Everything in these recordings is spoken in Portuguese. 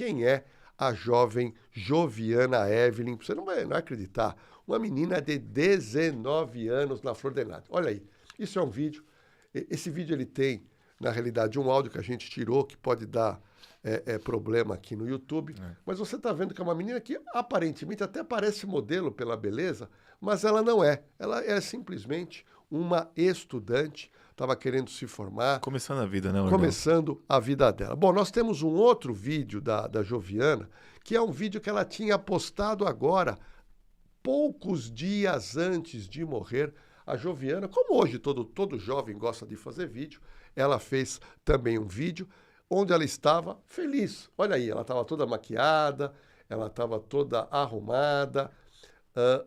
quem é a jovem Joviana Evelyn. Você não vai acreditar. Uma menina de 19 anos na flor da idade. Olha aí, isso é um vídeo. Esse vídeo ele tem, na realidade, um áudio que a gente tirou, que pode dar problema aqui no YouTube. Mas você está vendo que é uma menina que aparentemente até parece modelo pela beleza, mas ela não é. Ela é simplesmente uma estudante, estava querendo se formar. Começando a vida, né, Começando a vida dela. Bom, nós temos um outro vídeo da Joviana, que é um vídeo que ela tinha postado agora, poucos dias antes de morrer. A Joviana, como hoje todo jovem gosta de fazer vídeo, ela fez também um vídeo onde ela estava feliz. Olha aí, ela estava toda maquiada, ela estava toda arrumada,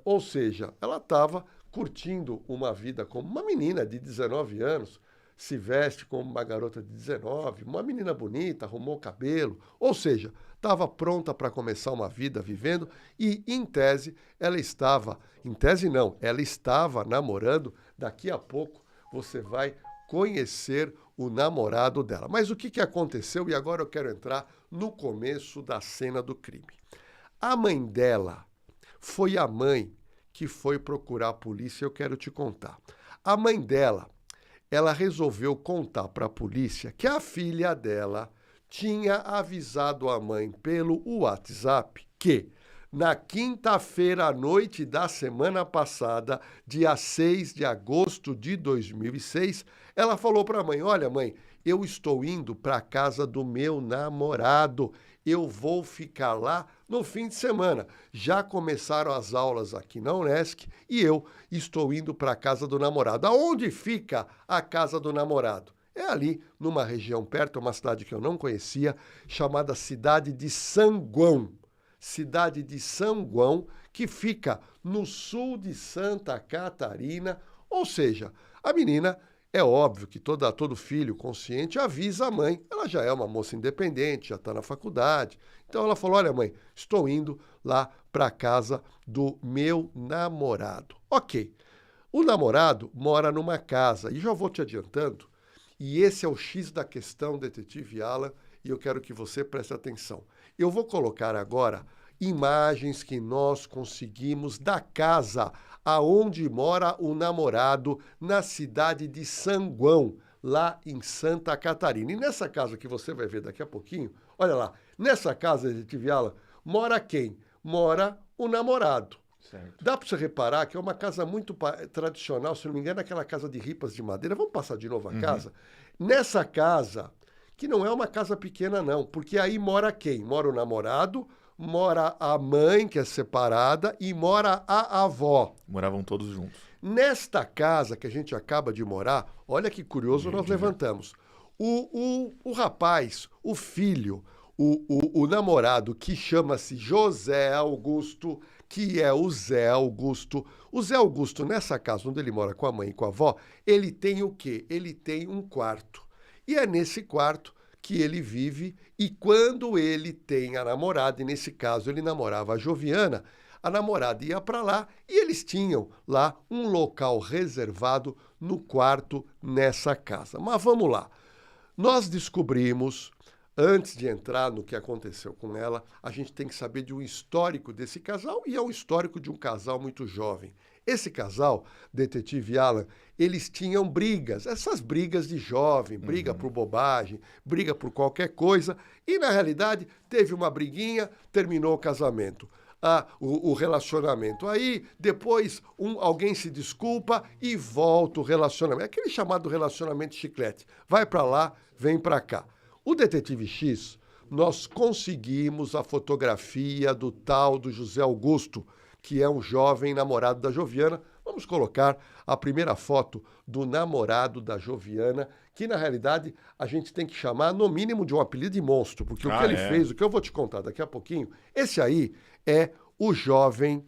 ou seja, ela estava curtindo uma vida como uma menina de 19 anos, se veste como uma garota de 19, uma menina bonita, arrumou o cabelo, ou seja, estava pronta para começar uma vida vivendo e, em tese, ela estava namorando. Daqui a pouco você vai conhecer o namorado dela. Mas o que aconteceu? E agora eu quero entrar no começo da cena do crime. A mãe dela foi a mãe que foi procurar a polícia, eu quero te contar. A mãe dela, ela resolveu contar para a polícia que a filha dela tinha avisado a mãe pelo WhatsApp que na quinta-feira à noite da semana passada, dia 6 de agosto de 2006, ela falou para a mãe: olha, mãe, eu estou indo para a casa do meu namorado, eu vou ficar lá no fim de semana. Já começaram as aulas aqui na Unesc e eu estou indo para a casa do namorado. Aonde fica a casa do namorado? É ali, numa região perto, uma cidade que eu não conhecia, chamada Cidade de Sanguão. Cidade de Sanguão, que fica no sul de Santa Catarina. Ou seja, a menina, é óbvio que todo filho consciente avisa a mãe. Ela já é uma moça independente, já está na faculdade. Então ela falou: olha, mãe, estou indo lá para a casa do meu namorado. Ok, o namorado mora numa casa, e já vou te adiantando, e esse é o X da questão, detetive Alan, e eu quero que você preste atenção. Eu vou colocar agora imagens que nós conseguimos da casa aonde mora o namorado na cidade de Sanguão, lá em Santa Catarina. E nessa casa que você vai ver daqui a pouquinho, olha lá, nessa casa, detetive Alan, mora quem? Mora o namorado. Certo. Dá para você reparar que é uma casa muito tradicional, se não me engano, aquela casa de ripas de madeira. Vamos passar de novo a casa? Nessa casa, que não é uma casa pequena não, porque aí mora quem? Mora o namorado, mora a mãe, que é separada, e mora a avó. Moravam todos juntos. Nesta casa que a gente acaba de morar, olha que curioso, nós levantamos. O rapaz, o filho, o namorado, que chama-se José Augusto, que é o Zé Augusto. O Zé Augusto, nessa casa onde ele mora com a mãe e com a avó, ele tem o quê? Ele tem um quarto. E é nesse quarto que ele vive, e quando ele tem a namorada, e nesse caso ele namorava a Joviana, a namorada ia para lá e eles tinham lá um local reservado no quarto nessa casa. Mas vamos lá. Nós descobrimos, antes de entrar no que aconteceu com ela, a gente tem que saber de um histórico desse casal, e é um histórico de um casal muito jovem. Esse casal, detetive Alan, eles tinham brigas, essas brigas de jovem, briga por bobagem, briga por qualquer coisa, e na realidade teve uma briguinha, terminou o casamento. O relacionamento. Aí, depois, alguém se desculpa e volta o relacionamento. É aquele chamado relacionamento chiclete. Vai para lá, vem para cá. O detetive X, nós conseguimos a fotografia do tal do José Augusto, que é um jovem namorado da Joviana. Vamos colocar a primeira foto do namorado da Joviana, que na realidade a gente tem que chamar no mínimo de um apelido de monstro, porque o que ele fez, o que eu vou te contar daqui a pouquinho, esse aí é o jovem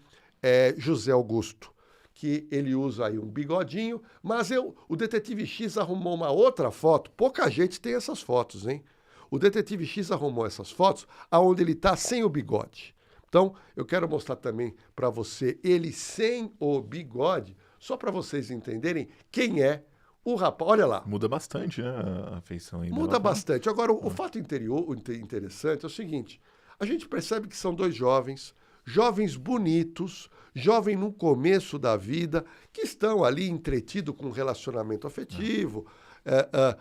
José Augusto, que ele usa aí um bigodinho, mas o detetive X arrumou uma outra foto, pouca gente tem essas fotos, hein? O detetive X arrumou essas fotos aonde ele está sem o bigode. Então, eu quero mostrar também para você ele sem o bigode, só para vocês entenderem quem é o rapaz. Olha lá. Muda bastante, né, a feição aí. Muda bastante. Agora, o fato interessante é o seguinte, A gente percebe que são dois jovens, jovens bonitos, jovens no começo da vida, que estão ali entretidos com um relacionamento afetivo,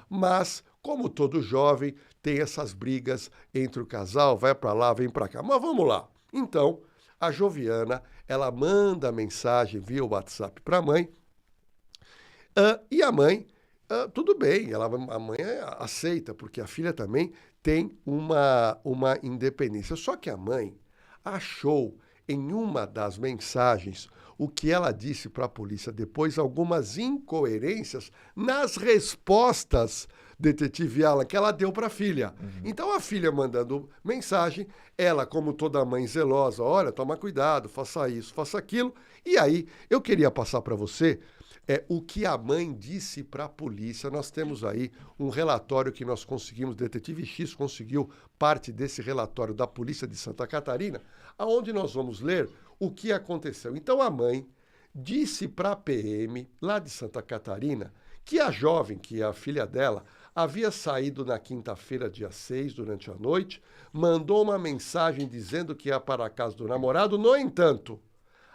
mas, como todo jovem, tem essas brigas entre o casal, vai para lá, vem para cá. Mas vamos lá. Então, a Joviana, ela manda mensagem via WhatsApp para a mãe, e a mãe, tudo bem, a mãe aceita, porque a filha também tem uma independência. Só que a mãe achou em uma das mensagens o que ela disse para a polícia depois, algumas incoerências nas respostas, detetive Alan, que ela deu para a filha. Então a filha mandando mensagem, ela, como toda mãe zelosa, olha, toma cuidado, faça isso, faça aquilo. E aí, eu queria passar para você o que a mãe disse para a polícia. Nós temos aí um relatório que nós conseguimos, Detetive X conseguiu parte desse relatório da Polícia de Santa Catarina, aonde nós vamos ler o que aconteceu. Então a mãe disse para a PM lá de Santa Catarina que a jovem, que é a filha dela, havia saído na quinta-feira, dia 6, durante a noite, mandou uma mensagem dizendo que ia para a casa do namorado. No entanto,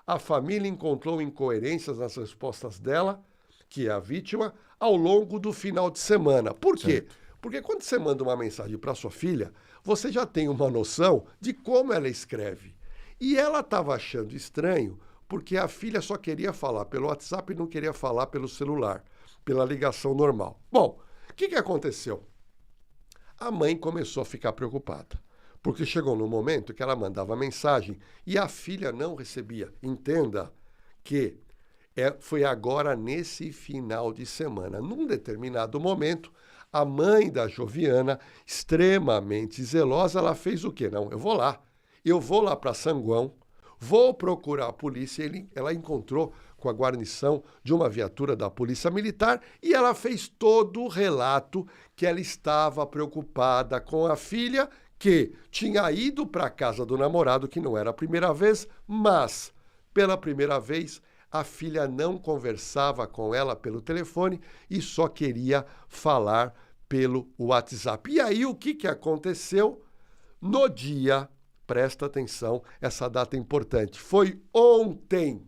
a família encontrou incoerências nas respostas dela, que é a vítima, ao longo do final de semana. Por quê? Porque quando você manda uma mensagem para sua filha, você já tem uma noção de como ela escreve. E ela estava achando estranho porque a filha só queria falar pelo WhatsApp e não queria falar pelo celular, pela ligação normal. Bom, o que aconteceu? A mãe começou a ficar preocupada, porque chegou no momento que ela mandava mensagem e a filha não recebia. Entenda que foi agora nesse final de semana. Num determinado momento, a mãe da Joviana, extremamente zelosa, ela fez o quê? Não, eu vou lá para Sanguão, vou procurar a polícia. Ela encontrou com a guarnição de uma viatura da Polícia Militar e ela fez todo o relato que ela estava preocupada com a filha, que tinha ido para a casa do namorado, que não era a primeira vez, mas pela primeira vez a filha não conversava com ela pelo telefone e só queria falar pelo WhatsApp. E aí o que aconteceu? No dia, presta atenção, essa data é importante, foi ontem,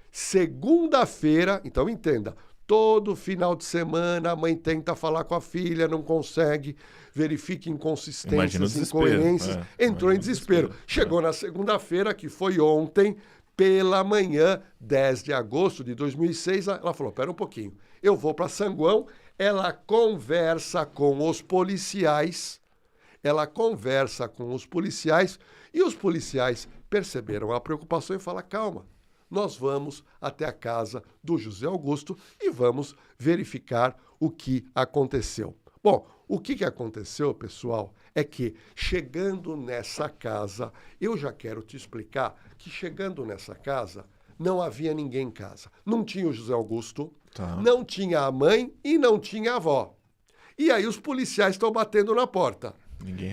segunda-feira. Então entenda, todo final de semana a mãe tenta falar com a filha, não consegue, verifica inconsistências, incoerências, entrou em desespero. Chegou na segunda-feira, que foi ontem, pela manhã, 10 de agosto de 2006, ela falou, pera um pouquinho, eu vou para Sanguão. Ela conversa com os policiais, e os policiais perceberam a preocupação e falaram, calma, nós vamos até a casa do José Augusto e vamos verificar o que aconteceu. Bom, o que aconteceu, pessoal, é que chegando nessa casa, eu já quero te explicar que chegando nessa casa, não havia ninguém em casa. Não tinha o José Augusto, não tinha a mãe e não tinha a avó. E aí os policiais estão batendo na porta.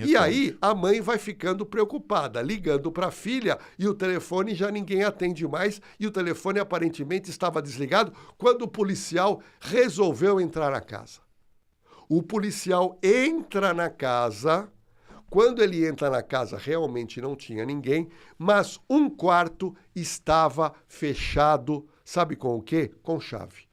E aí a mãe vai ficando preocupada, ligando para a filha e o telefone já ninguém atende mais e o telefone aparentemente estava desligado quando o policial resolveu entrar na casa. O policial entra na casa, quando ele entra na casa realmente não tinha ninguém, mas um quarto estava fechado, sabe com o quê? Com chave.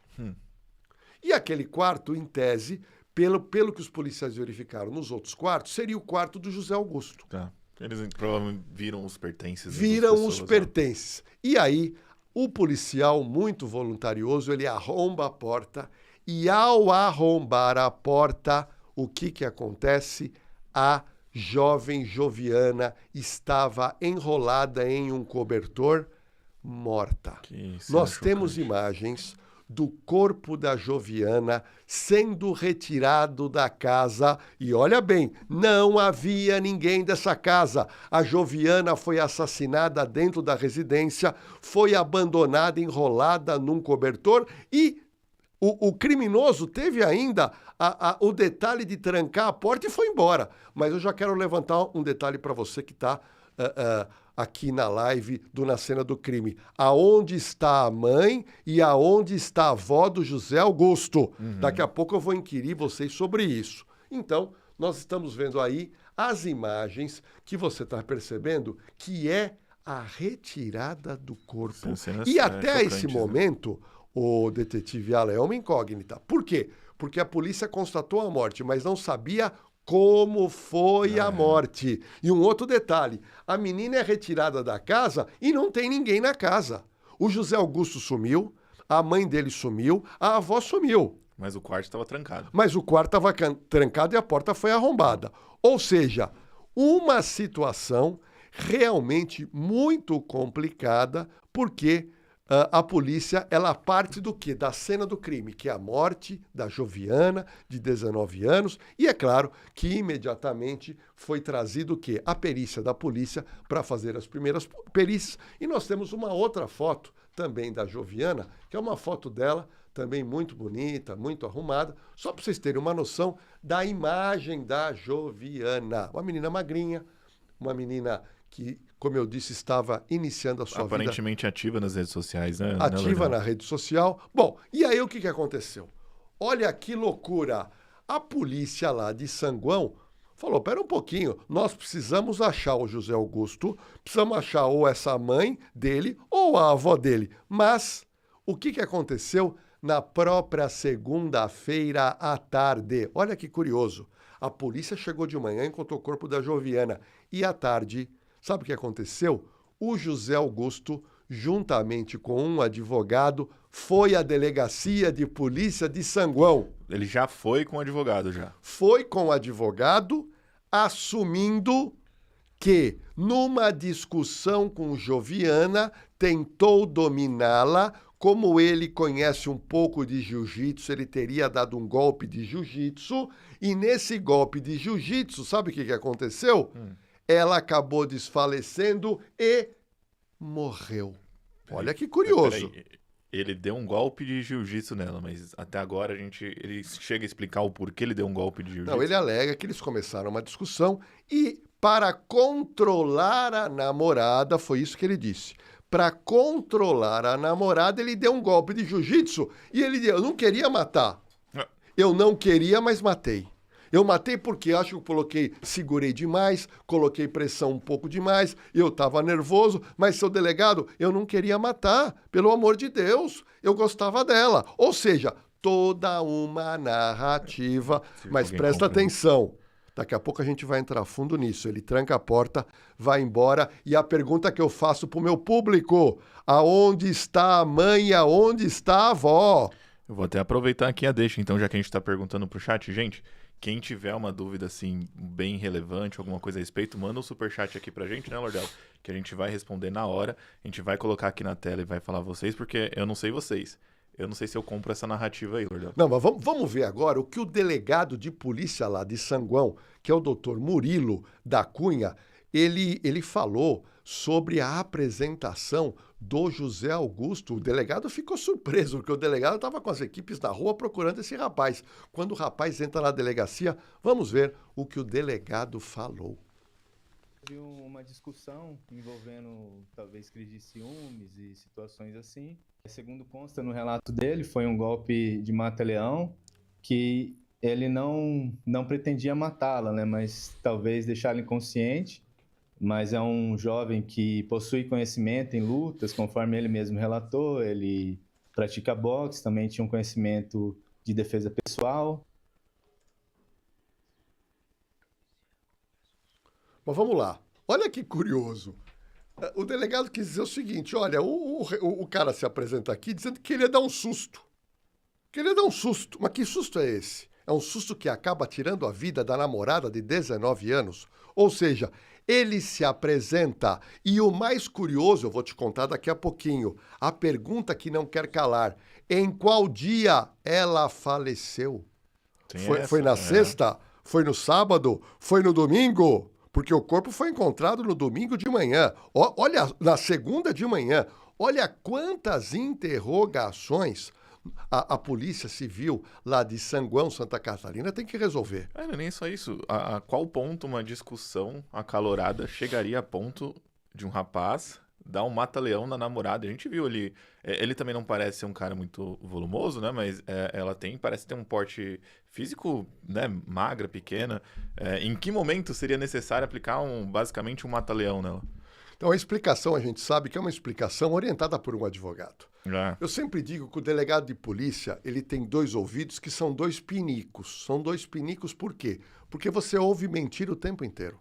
E aquele quarto, em tese, pelo que os policiais verificaram nos outros quartos, seria o quarto do José Augusto. Tá. Eles provavelmente viram os pertences. Viram os pertences. E aí, o policial, muito voluntarioso, ele arromba a porta e, ao arrombar a porta, o que acontece? A jovem Joviana estava enrolada em um cobertor, morta. Nós temos imagens do corpo da Joviana sendo retirado da casa. E olha bem, não havia ninguém dessa casa. A Joviana foi assassinada dentro da residência, foi abandonada, enrolada num cobertor e o criminoso teve ainda o detalhe de trancar a porta e foi embora. Mas eu já quero levantar um detalhe para você que está aqui na live do Na Cena do Crime. Aonde está a mãe e aonde está a avó do José Augusto? Daqui a pouco eu vou inquirir vocês sobre isso. Então, nós estamos vendo aí as imagens que você está percebendo que é a retirada do corpo. E até esse momento, o detetive Alan é uma incógnita. Por quê? Porque a polícia constatou a morte, mas não sabia como foi a morte. E um outro detalhe, a menina é retirada da casa e não tem ninguém na casa. O José Augusto sumiu, a mãe dele sumiu, a avó sumiu. Mas o quarto estava trancado. Mas o quarto estava trancado e a porta foi arrombada. Ou seja, uma situação realmente muito complicada, porque a polícia, ela parte do quê? Da cena do crime, que é a morte da Joviana, de 19 anos, e é claro que imediatamente foi trazido o quê? A perícia da polícia para fazer as primeiras perícias. E nós temos uma outra foto também da Joviana, que é uma foto dela também muito bonita, muito arrumada, só para vocês terem uma noção da imagem da Joviana. Uma menina magrinha, uma menina que, como eu disse, estava iniciando a sua vida... Aparentemente ativa nas redes sociais, né? Ativa na rede social. Bom, e aí o que aconteceu? Olha que loucura! A polícia lá de Sanguão falou, pera um pouquinho, nós precisamos achar o José Augusto, precisamos achar ou essa mãe dele ou a avó dele. Mas o que aconteceu na própria segunda-feira à tarde? Olha que curioso. A polícia chegou de manhã e encontrou o corpo da Joviana. E à tarde, sabe o que aconteceu? O José Augusto, juntamente com um advogado, foi à delegacia de polícia de Sanguão. Ele já foi com o advogado, já. Foi com o advogado, assumindo que, numa discussão com Joviana, tentou dominá-la. Como ele conhece um pouco de jiu-jitsu, ele teria dado um golpe de jiu-jitsu. E nesse golpe de jiu-jitsu, sabe o que aconteceu? Ela acabou desfalecendo e morreu. Olha que curioso. Peraí. Ele deu um golpe de jiu-jitsu nela, mas até agora ele chega a explicar o porquê ele deu um golpe de jiu-jitsu. Não, ele alega que eles começaram uma discussão e, para controlar a namorada, foi isso que ele disse. Para controlar a namorada, ele deu um golpe de jiu-jitsu e ele disse, eu não queria matar. Eu não queria, mas matei. Eu matei porque acho que eu segurei demais, coloquei pressão um pouco demais, eu estava nervoso, mas, seu delegado, eu não queria matar, pelo amor de Deus, eu gostava dela. Ou seja, toda uma narrativa, mas presta atenção. Daqui a pouco a gente vai entrar fundo nisso. Ele tranca a porta, vai embora. E a pergunta que eu faço para o meu público, aonde está a mãe e aonde está a avó? Eu vou até aproveitar aqui a deixa, então, já que a gente está perguntando pro chat. Gente, quem tiver uma dúvida, assim, bem relevante, alguma coisa a respeito, manda um superchat aqui pra gente, né, Lordelo? Que a gente vai responder na hora. A gente vai colocar aqui na tela e vai falar vocês, porque eu não sei vocês. Eu não sei se eu compro essa narrativa aí, Lordelo. Não, mas vamos ver agora o que o delegado de polícia lá de Sanguão, que é o doutor Murilo da Cunha, ele falou sobre a apresentação do José Augusto. O delegado ficou surpreso, porque o delegado estava com as equipes na rua procurando esse rapaz. Quando o rapaz entra na delegacia, vamos ver o que o delegado falou. Houve uma discussão envolvendo talvez crise de ciúmes e situações assim. Segundo consta no relato dele, foi um golpe de mata-leão que ele não pretendia matá-la, né? Mas talvez deixá-la inconsciente. Mas é um jovem que possui conhecimento em lutas, conforme ele mesmo relatou. Ele pratica boxe, também tinha um conhecimento de defesa pessoal. Mas vamos lá. Olha que curioso. O delegado quis dizer o seguinte, olha, o cara se apresenta aqui dizendo que ele ia dar um susto. Que ele ia dar um susto. Mas que susto é esse? É um susto que acaba tirando a vida da namorada de 19 anos? Ou seja, ele se apresenta e o mais curioso, eu vou te contar daqui a pouquinho, a pergunta que não quer calar, em qual dia ela faleceu? Foi na sexta? Foi no sábado? Foi no domingo? Porque o corpo foi encontrado no domingo de manhã. Olha, na segunda de manhã. Olha quantas interrogações a Polícia Civil lá de Sanguão, Santa Catarina, tem que resolver. Não é nem só isso. A qual ponto uma discussão acalorada chegaria a ponto de um rapaz dá um mata-leão na namorada. A gente viu ele também não parece ser um cara muito volumoso, né? Mas ela parece ter um porte físico, né? Magra, pequena. Em que momento seria necessário aplicar basicamente um mata-leão nela? Então, a explicação, a gente sabe que é uma explicação orientada por um advogado. Eu sempre digo que o delegado de polícia, ele tem 2 ouvidos que são 2 pinicos. São 2 pinicos por quê? Porque você ouve mentir o tempo inteiro.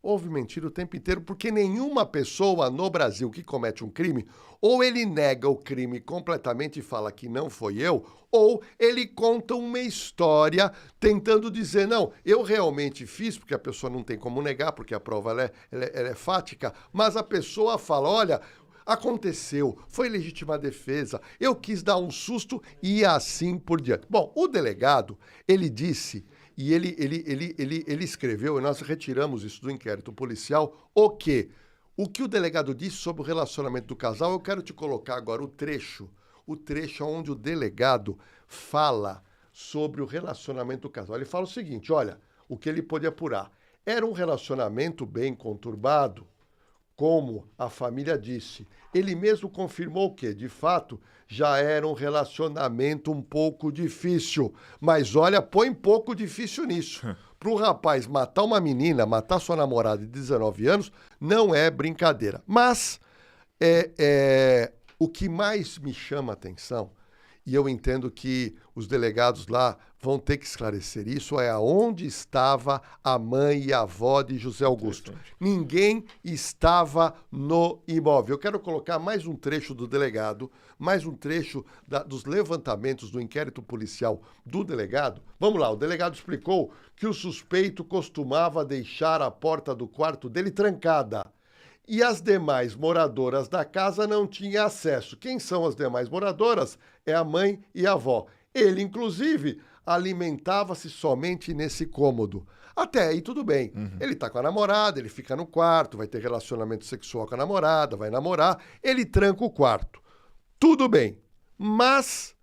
Ouve mentir o tempo inteiro, porque nenhuma pessoa no Brasil que comete um crime, ou ele nega o crime completamente e fala que não foi eu, ou ele conta uma história tentando dizer, não, eu realmente fiz, porque a pessoa não tem como negar, porque a prova ela é fática, mas a pessoa fala, olha, aconteceu, foi legítima defesa, eu quis dar um susto e assim por diante. Bom, o delegado, ele disse... E ele escreveu, e nós retiramos isso do inquérito policial, o que o delegado disse sobre o relacionamento do casal, eu quero te colocar agora o trecho onde o delegado fala sobre o relacionamento do casal. Ele fala o seguinte, olha, o que ele pôde apurar. Era um relacionamento bem conturbado, como a família disse. Ele mesmo confirmou que, de fato, já era um relacionamento um pouco difícil. Mas olha, põe pouco difícil nisso. Para o rapaz matar uma menina, matar sua namorada de 19 anos, não é brincadeira. Mas o que mais me chama a atenção, e eu entendo que os delegados lá vão ter que esclarecer isso, é aonde estava a mãe e a avó de José Augusto. Ninguém estava no imóvel. Eu quero colocar mais um trecho do delegado, mais um trecho dos levantamentos do inquérito policial do delegado. Vamos lá, o delegado explicou que o suspeito costumava deixar a porta do quarto dele trancada. E as demais moradoras da casa não tinham acesso. Quem são as demais moradoras? É a mãe e a avó. Ele, inclusive, alimentava-se somente nesse cômodo. Até aí tudo bem. Ele tá com a namorada, ele fica no quarto, vai ter relacionamento sexual com a namorada, vai namorar, ele tranca o quarto. Tudo bem. Mas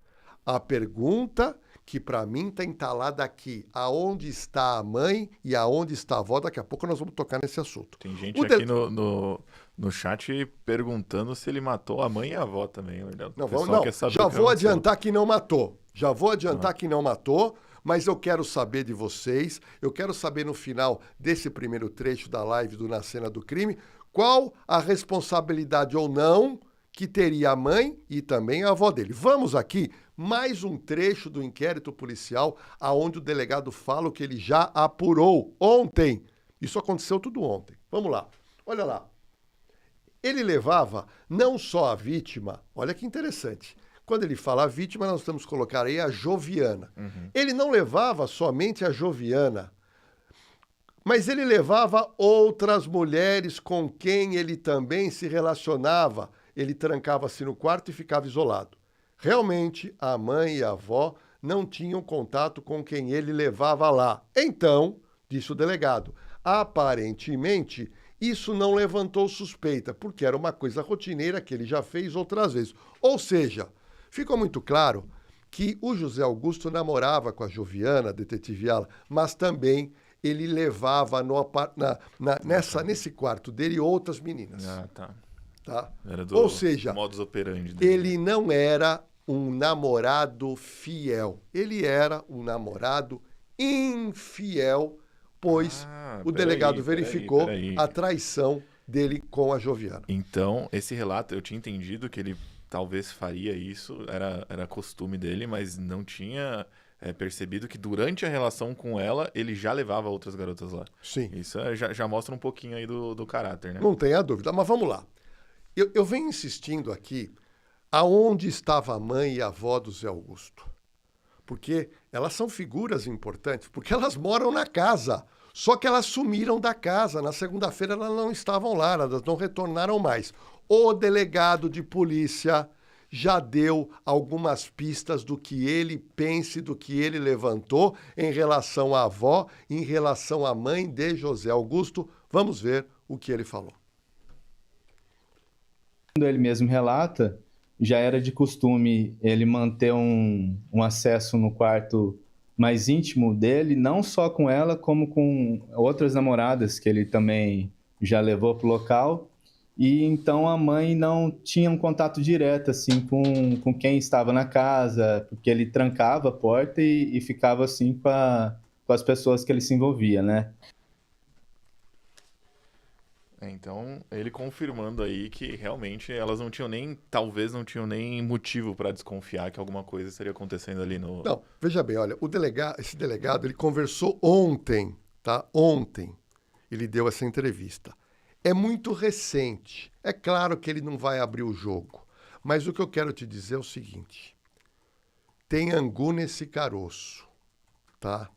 a pergunta que para mim está entalada aqui, aonde está a mãe e aonde está a avó, daqui a pouco nós vamos tocar nesse assunto. Tem gente aqui no chat perguntando se ele matou a mãe e a avó também. Já vou adiantar que não matou. Que não matou, mas eu quero saber de vocês, eu quero saber no final desse primeiro trecho da live do Na Cena do Crime, qual a responsabilidade ou não que teria a mãe e também a avó dele. Vamos aqui, mais um trecho do inquérito policial, aonde o delegado fala o que ele já apurou ontem. Isso aconteceu tudo ontem. Vamos lá. Olha lá. Ele levava não só a vítima, olha que interessante. Quando ele fala a vítima, nós temos que colocar aí a Joviana. Ele não levava somente a Joviana, mas ele levava outras mulheres com quem ele também se relacionava. Ele trancava-se no quarto e ficava isolado. Realmente, a mãe e a avó não tinham contato com quem ele levava lá. Então, disse o delegado, aparentemente, isso não levantou suspeita, porque era uma coisa rotineira que ele já fez outras vezes. Ou seja, ficou muito claro que o José Augusto namorava com a Joviana, a detetive Ala, mas também ele levava nesse quarto dele outras meninas. Ah, tá. Tá? Ou seja, modus operandi dele. Ele não era um namorado fiel. Ele era um namorado infiel, pois o delegado verificou a traição dele com a Joviana. Então, esse relato, eu tinha entendido que ele talvez faria isso, era costume dele, mas não tinha percebido que durante a relação com ela, ele já levava outras garotas lá. Sim. Isso já mostra um pouquinho aí do caráter, né? Não tenha dúvida, mas vamos lá. Eu venho insistindo aqui aonde estava a mãe e a avó do Zé Augusto. Porque elas são figuras importantes, porque elas moram na casa. Só que elas sumiram da casa. Na segunda-feira elas não estavam lá, elas não retornaram mais. O delegado de polícia já deu algumas pistas do que ele pensa, do que ele levantou em relação à avó, em relação à mãe de José Augusto. Vamos ver o que ele falou. Ele mesmo relata, já era de costume ele manter um acesso no quarto mais íntimo dele, não só com ela, como com outras namoradas que ele também já levou para o local. E então a mãe não tinha um contato direto assim com quem estava na casa, porque ele trancava a porta e ficava assim com as pessoas que ele se envolvia, né? Então, ele confirmando aí que realmente elas não tinham nem, talvez não tinham nem motivo para desconfiar que alguma coisa estaria acontecendo ali no. Não, veja bem, olha, esse delegado, ele conversou ontem, tá? Ontem ele deu essa entrevista. É muito recente. É claro que ele não vai abrir o jogo. Mas o que eu quero te dizer é o seguinte: tem angu nesse caroço, tá?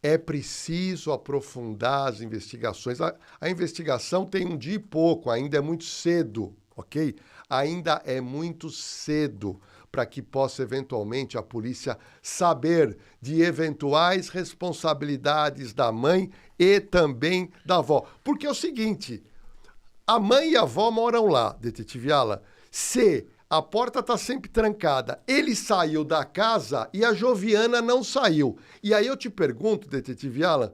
É preciso aprofundar as investigações. A investigação tem um dia e pouco, ainda é muito cedo, ok? Ainda é muito cedo para que possa eventualmente a polícia saber de eventuais responsabilidades da mãe e também da avó. Porque é o seguinte, a mãe e a avó moram lá, detetive Alan. Se a porta está sempre trancada, ele saiu da casa e a Joviana não saiu. E aí eu te pergunto, detetive Alan,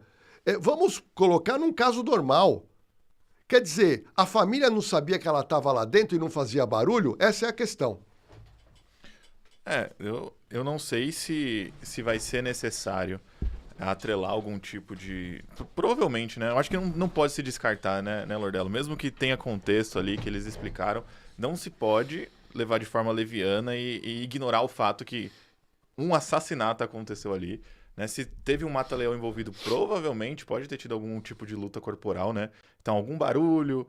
vamos colocar num caso normal. Quer dizer, a família não sabia que ela estava lá dentro e não fazia barulho? Essa é a questão. Eu não sei se vai ser necessário atrelar algum tipo de. Provavelmente, né? Eu acho que não pode se descartar, né, Lordelo? Mesmo que tenha contexto ali que eles explicaram, não se pode levar de forma leviana e ignorar o fato que um assassinato aconteceu ali. Né? Se teve um mata-leão envolvido, provavelmente pode ter tido algum tipo de luta corporal, né? Então, algum barulho,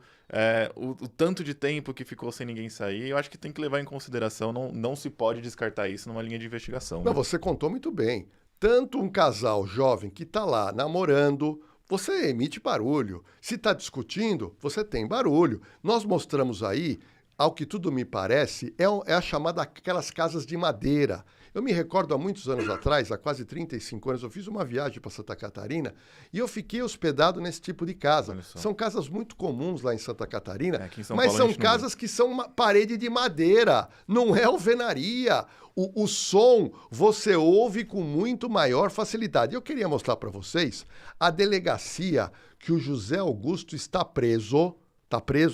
o tanto de tempo que ficou sem ninguém sair, eu acho que tem que levar em consideração, não se pode descartar isso numa linha de investigação. Não, né? você contou muito bem. Tanto um casal jovem que está lá namorando, você emite barulho. Se está discutindo, você tem barulho. Nós mostramos aí, ao que tudo me parece, é a chamada aquelas casas de madeira. Eu me recordo há muitos anos atrás, há quase 35 anos, eu fiz uma viagem para Santa Catarina e eu fiquei hospedado nesse tipo de casa. São casas muito comuns lá em Santa Catarina, aqui em São mas Paulo são casas que são uma parede de madeira, não é alvenaria. O som você ouve com muito maior facilidade. Eu queria mostrar para vocês a delegacia que o José Augusto está preso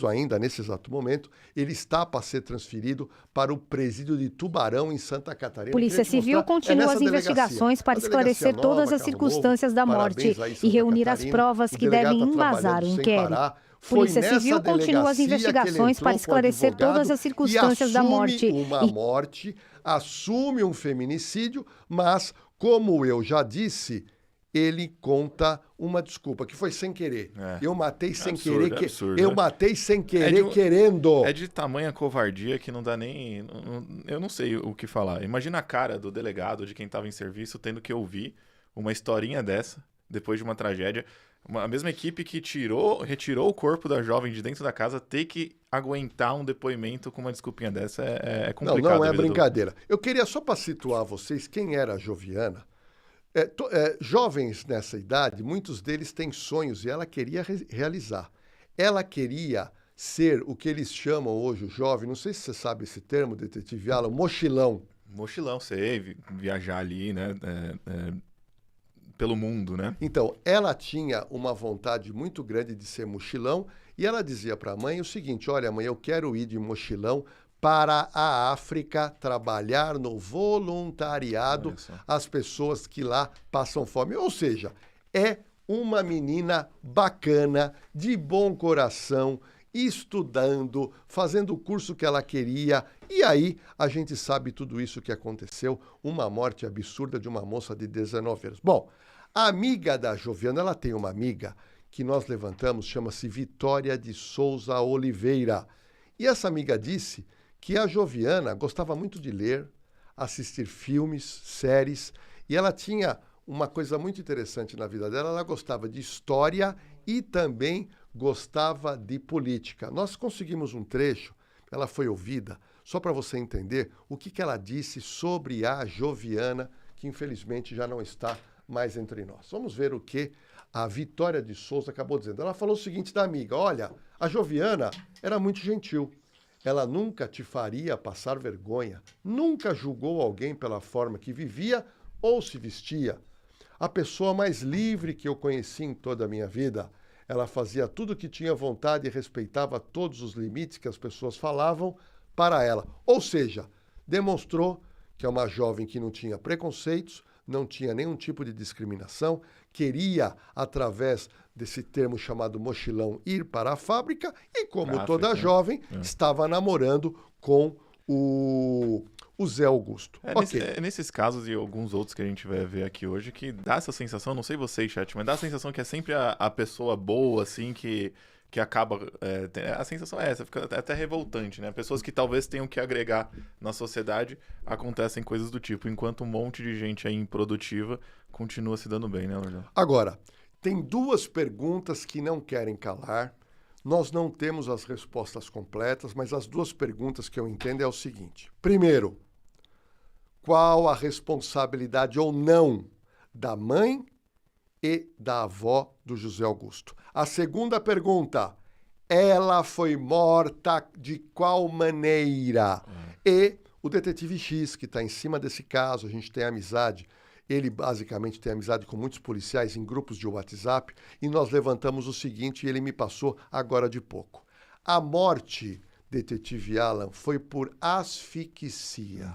ainda nesse exato momento, ele está para ser transferido para o presídio de Tubarão, em Santa Catarina. Polícia Civil continua as investigações para esclarecer todas as circunstâncias da morte e reunir as provas que devem embasar o inquérito. Polícia Civil continua as investigações para esclarecer todas as circunstâncias da morte. Assume um feminicídio, mas, como eu já disse, ele conta uma desculpa, que foi sem querer. Eu matei sem querer. Eu matei sem querer, querendo. É de tamanha covardia que não dá nem. Eu não sei o que falar. Imagina a cara do delegado, de quem estava em serviço, tendo que ouvir uma historinha dessa, depois de uma tragédia. A mesma equipe que retirou o corpo da jovem de dentro da casa, ter que aguentar um depoimento com uma desculpinha dessa é complicado. Não é brincadeira. Eu queria só para situar vocês quem era a Joviana. Jovens nessa idade, muitos deles têm sonhos e ela queria realizar. Ela queria ser o que eles chamam hoje, o jovem, não sei se você sabe esse termo, detetive Alan, mochilão. Mochilão, sei, viajar ali, né, pelo mundo, né? Então, ela tinha uma vontade muito grande de ser mochilão e ela dizia para a mãe o seguinte, olha mãe, eu quero ir de mochilão para a África, trabalhar no voluntariado, as pessoas que lá passam fome. Ou seja, é uma menina bacana, de bom coração, estudando, fazendo o curso que ela queria. E aí, a gente sabe tudo isso que aconteceu, uma morte absurda de uma moça de 19 anos. Bom, a amiga da Joviana, ela tem uma amiga que nós levantamos, chama-se Vitória de Souza Oliveira. E essa amiga disse que a Joviana gostava muito de ler, assistir filmes, séries, e ela tinha uma coisa muito interessante na vida dela, ela gostava de história e também gostava de política. Nós conseguimos um trecho, ela foi ouvida, só para você entender o que ela disse sobre a Joviana, que infelizmente já não está mais entre nós. Vamos ver o que a Vitória de Souza acabou dizendo. Ela falou o seguinte da amiga, olha, a Joviana era muito gentil. Ela nunca te faria passar vergonha, nunca julgou alguém pela forma que vivia ou se vestia. A pessoa mais livre que eu conheci em toda a minha vida. Ela fazia tudo o que tinha vontade e respeitava todos os limites que as pessoas falavam para ela. Ou seja, demonstrou que é uma jovem que não tinha preconceitos, não tinha nenhum tipo de discriminação, queria, através desse termo chamado mochilão, ir para a fábrica e, como toda jovem, estava namorando com o Zé Augusto. Nesses casos e alguns outros que a gente vai ver aqui hoje, que dá essa sensação, não sei vocês, chat, mas dá a sensação que é sempre a pessoa boa, assim, que acaba... a sensação é essa, fica até revoltante, né? Pessoas que talvez tenham que agregar na sociedade, acontecem coisas do tipo, enquanto um monte de gente aí improdutiva continua se dando bem, né, Lordão? Agora, tem duas perguntas que não querem calar. Nós não temos as respostas completas, mas as duas perguntas que eu entendo é o seguinte. Primeiro, qual a responsabilidade ou não da mãe e da avó do José Augusto? A segunda pergunta, ela foi morta de qual maneira? E o detetive X, que está em cima desse caso, a gente tem amizade, ele basicamente tem amizade com muitos policiais em grupos de WhatsApp, e nós levantamos o seguinte, e ele me passou agora de pouco. A morte, detetive Alan, foi por asfixia.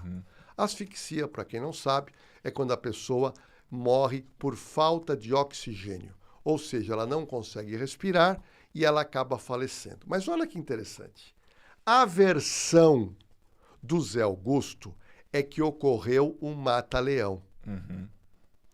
Asfixia, para quem não sabe, é quando a pessoa morre por falta de oxigênio. Ou seja, ela não consegue respirar e ela acaba falecendo. Mas olha que interessante. A versão do Zé Augusto é que ocorreu um mata-leão.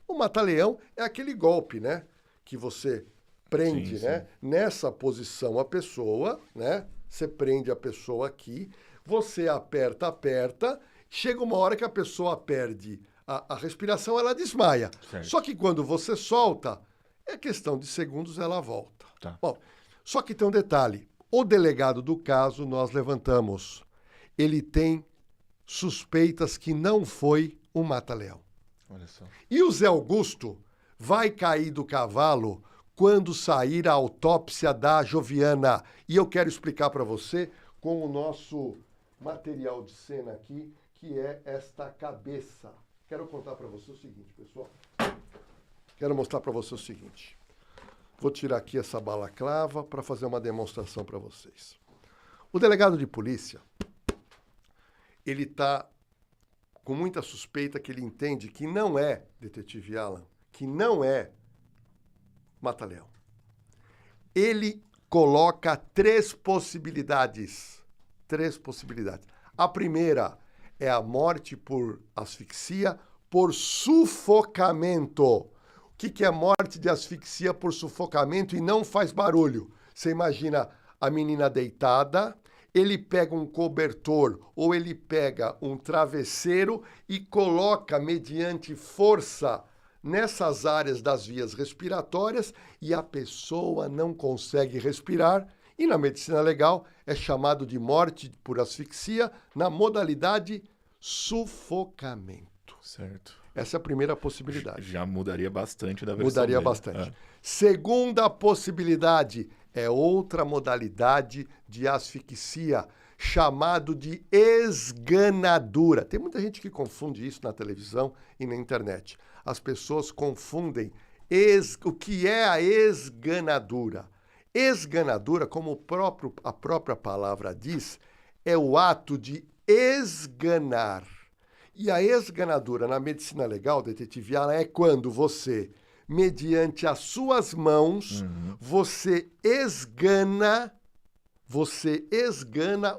O mata-leão é aquele golpe, né? Que você prende, né? Nessa posição a pessoa, né? Você prende a pessoa aqui, você aperta, chega uma hora que a pessoa perde a respiração, ela desmaia. Certo. Só que quando você solta, é questão de segundos, ela volta. Tá. Bom, só que tem um detalhe. O delegado do caso nós levantamos. Ele tem suspeitas que não foi um mata-leão. Olha só. E o Zé Augusto vai cair do cavalo quando sair a autópsia da Joviana. E eu quero explicar para você com o nosso material de cena aqui, que é esta cabeça. Quero contar para você o seguinte, pessoal. Quero mostrar para você o seguinte. Vou tirar aqui essa balaclava para fazer uma demonstração para vocês. O delegado de polícia, ele está com muita suspeita que ele entende que não é, detetive Alan, que não é mata-leão. Ele coloca três possibilidades. A primeira é a morte por asfixia, por sufocamento. O que é morte de asfixia por sufocamento e não faz barulho? Você imagina a menina deitada, ele pega um cobertor ou ele pega um travesseiro e coloca mediante força nessas áreas das vias respiratórias e a pessoa não consegue respirar. E na medicina legal é chamado de morte por asfixia na modalidade sufocamento. Certo. Essa é a primeira possibilidade. Já mudaria bastante da versão Mudaria dele. bastante. Segunda possibilidade é outra modalidade de asfixia, chamado de esganadura. Tem muita gente que confunde isso na televisão e na internet. As pessoas confundem o que é a esganadura. Esganadura, como a própria palavra diz, é o ato de esganar. E a esganadura na medicina legal, detetive Alan, é quando você, mediante as suas mãos, você esgana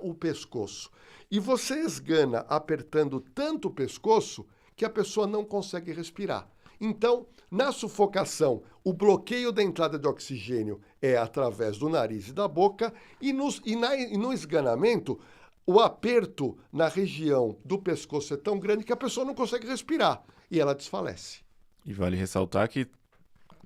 o pescoço. E você esgana apertando tanto o pescoço que a pessoa não consegue respirar. Então, na sufocação, o bloqueio da entrada de oxigênio é através do nariz e da boca, e no esganamento, o aperto na região do pescoço é tão grande que a pessoa não consegue respirar e ela desfalece. E vale ressaltar que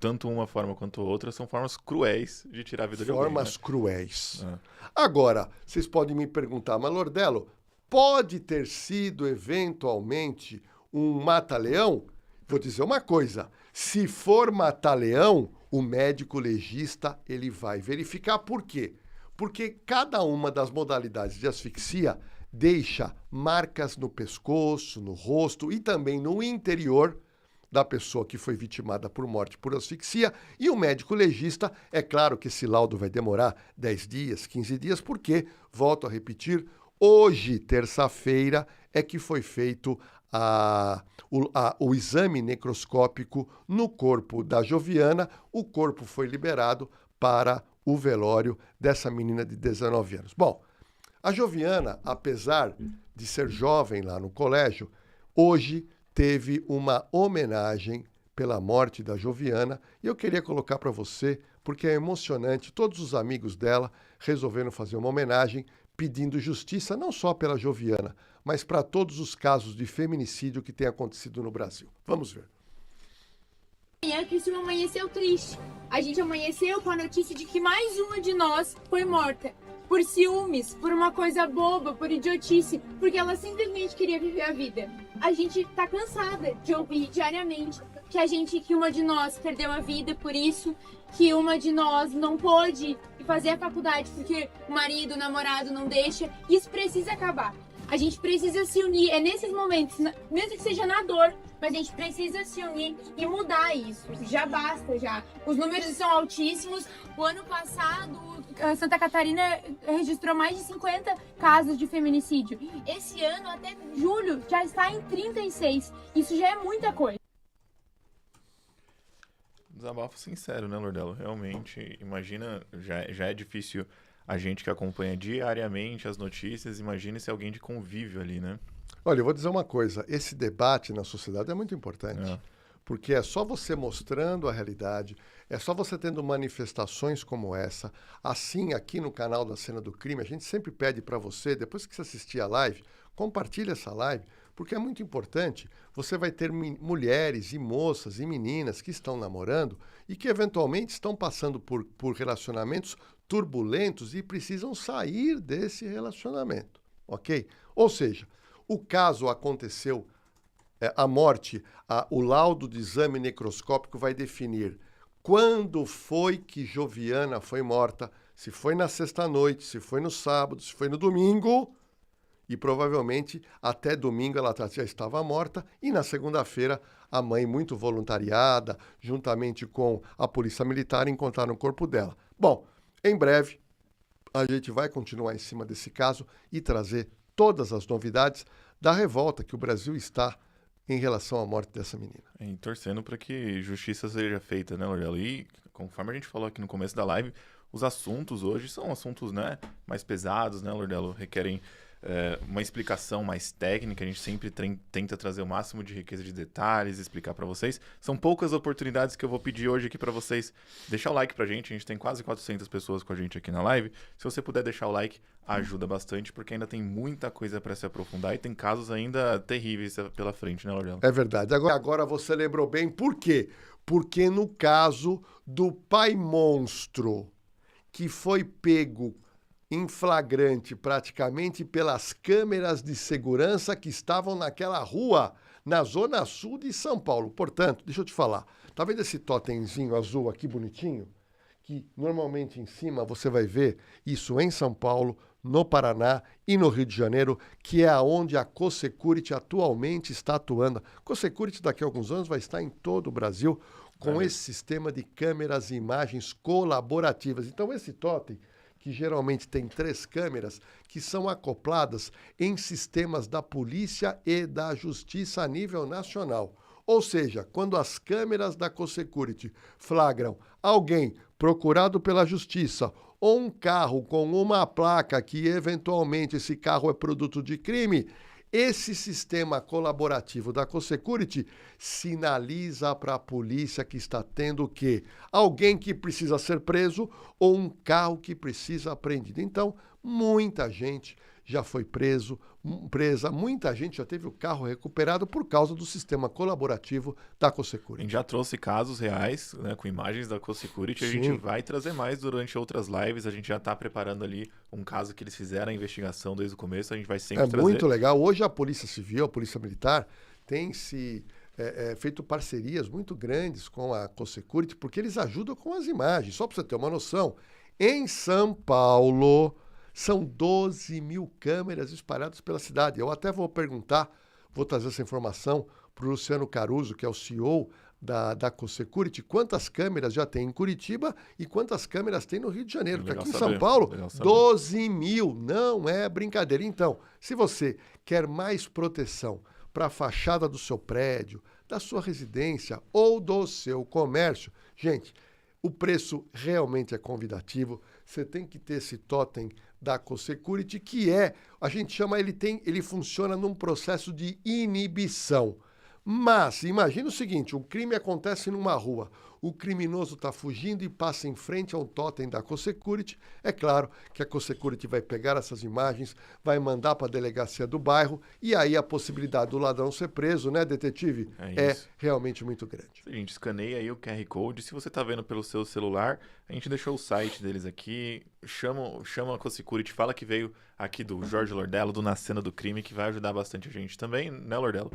tanto uma forma quanto outra são formas cruéis de tirar a vida de alguém. Formas cruéis. Agora, vocês podem me perguntar, mas Lordelo, pode ter sido eventualmente um mata-leão? Vou dizer uma coisa, se for mata-leão, o médico legista ele vai verificar. Por quê? Porque cada uma das modalidades de asfixia deixa marcas no pescoço, no rosto e também no interior da pessoa que foi vitimada por morte por asfixia, e o médico legista, é claro que esse laudo vai demorar 10 dias, 15 dias, porque, volto a repetir, hoje, terça-feira, é que foi feito o exame necroscópico no corpo da Joviana. O corpo foi liberado para o velório dessa menina de 19 anos. Bom, a Joviana, apesar de ser jovem lá no colégio, hoje teve uma homenagem pela morte da Joviana, e eu queria colocar para você, porque é emocionante, todos os amigos dela resolveram fazer uma homenagem pedindo justiça não só pela Joviana, mas para todos os casos de feminicídio que têm acontecido no Brasil. Vamos ver. Amanhã, Criciúma amanheceu triste. A gente amanheceu com a notícia de que mais uma de nós foi morta. Por ciúmes, por uma coisa boba, por idiotice, porque ela simplesmente queria viver a vida. A gente tá cansada de ouvir diariamente que uma de nós perdeu a vida por isso, que uma de nós não pôde fazer a faculdade porque o marido, o namorado não deixa. Isso precisa acabar. A gente precisa se unir, é nesses momentos, mesmo que seja na dor, mas a gente precisa se unir e mudar isso. Já basta, já. Os números são altíssimos. O ano passado, Santa Catarina registrou mais de 50 casos de feminicídio. Esse ano, até julho, já está em 36. Isso já é muita coisa. Desabafo sincero, né, Lordelo? Realmente, imagina, já é difícil a gente que acompanha diariamente as notícias, imagine se alguém de convívio ali, né? Olha, eu vou dizer uma coisa, esse debate na sociedade é muito importante, porque é só você mostrando a realidade, é só você tendo manifestações como essa. Assim, aqui no canal da Cena do Crime, a gente sempre pede para você, depois que você assistir a live, compartilhe essa live, porque é muito importante. Você vai ter mulheres e moças e meninas que estão namorando e que eventualmente estão passando por relacionamentos turbulentos e precisam sair desse relacionamento, ok? Ou seja, o caso aconteceu, a morte, o laudo de exame necroscópico vai definir quando foi que Joviana foi morta, se foi na sexta-noite, se foi no sábado, se foi no domingo, e provavelmente até domingo ela já estava morta, e na segunda-feira a mãe, muito voluntariada, juntamente com a polícia militar, encontraram o corpo dela. Bom, em breve a gente vai continuar em cima desse caso e trazer todas as novidades da revolta que o Brasil está em relação à morte dessa menina. E torcendo para que justiça seja feita, né, Lordelo? E conforme a gente falou aqui no começo da live, os assuntos hoje são assuntos, né, mais pesados, né, Lordelo? Requerem uma explicação mais técnica, a gente sempre tenta trazer o máximo de riqueza de detalhes, explicar para vocês. São poucas oportunidades que eu vou pedir hoje aqui para vocês. Deixar o like pra gente, a gente tem quase 400 pessoas com a gente aqui na live. Se você puder deixar o like, ajuda bastante, porque ainda tem muita coisa para se aprofundar e tem casos ainda terríveis pela frente, né, Lordelo? É verdade. Agora você lembrou bem, por quê? Porque no caso do pai monstro, que foi pego em flagrante praticamente pelas câmeras de segurança que estavam naquela rua, na zona sul de São Paulo. Portanto, deixa eu te falar, tá vendo esse totemzinho azul aqui bonitinho? Que normalmente em cima você vai ver isso em São Paulo, no Paraná e no Rio de Janeiro, que é onde a Co-Security atualmente está atuando. A Co-Security daqui a alguns anos vai estar em todo o Brasil com esse sistema de câmeras e imagens colaborativas. Então esse totem, que geralmente tem 3 câmeras, que são acopladas em sistemas da polícia e da justiça a nível nacional. Ou seja, quando as câmeras da Co-Security flagram alguém procurado pela justiça ou um carro com uma placa que eventualmente esse carro é produto de crime, esse sistema colaborativo da Co-Security sinaliza para a polícia que está tendo o quê? Alguém que precisa ser preso ou um carro que precisa apreendido. Então, muita gente já foi presa, muita gente já teve o carro recuperado por causa do sistema colaborativo da Co-Security. A gente já trouxe casos reais, né, com imagens da Co-Security, a gente vai trazer mais durante outras lives, a gente já está preparando ali um caso que eles fizeram a investigação desde o começo, a gente vai sempre trazer. É muito legal. Hoje a Polícia Civil, a Polícia Militar, tem se feito parcerias muito grandes com a Co-Security, porque eles ajudam com as imagens. Só para você ter uma noção, em São Paulo são 12 mil câmeras espalhadas pela cidade. Eu até vou perguntar, vou trazer essa informação para o Luciano Caruso, que é o CEO da CoSecurity, quantas câmeras já tem em Curitiba e quantas câmeras tem no Rio de Janeiro. Porque aqui em São Paulo, 12 mil, não é brincadeira. Então, se você quer mais proteção para a fachada do seu prédio, da sua residência ou do seu comércio, gente, o preço realmente é convidativo. Você tem que ter esse totem da CoSecurity, que a gente chama, ele funciona num processo de inibição. Mas, imagina o seguinte, um crime acontece numa rua, o criminoso está fugindo e passa em frente ao totem da CoSecurity. É claro que a CoSecurity vai pegar essas imagens, vai mandar para a delegacia do bairro, e aí a possibilidade do ladrão ser preso, né, detetive? É realmente muito grande. A gente escaneia aí o QR Code. Se você está vendo pelo seu celular, a gente deixou o site deles aqui. Chama a CoSecurity, fala que veio aqui do Jorge Lordello, do Na Cena do Crime, que vai ajudar bastante a gente também, né, Lordello?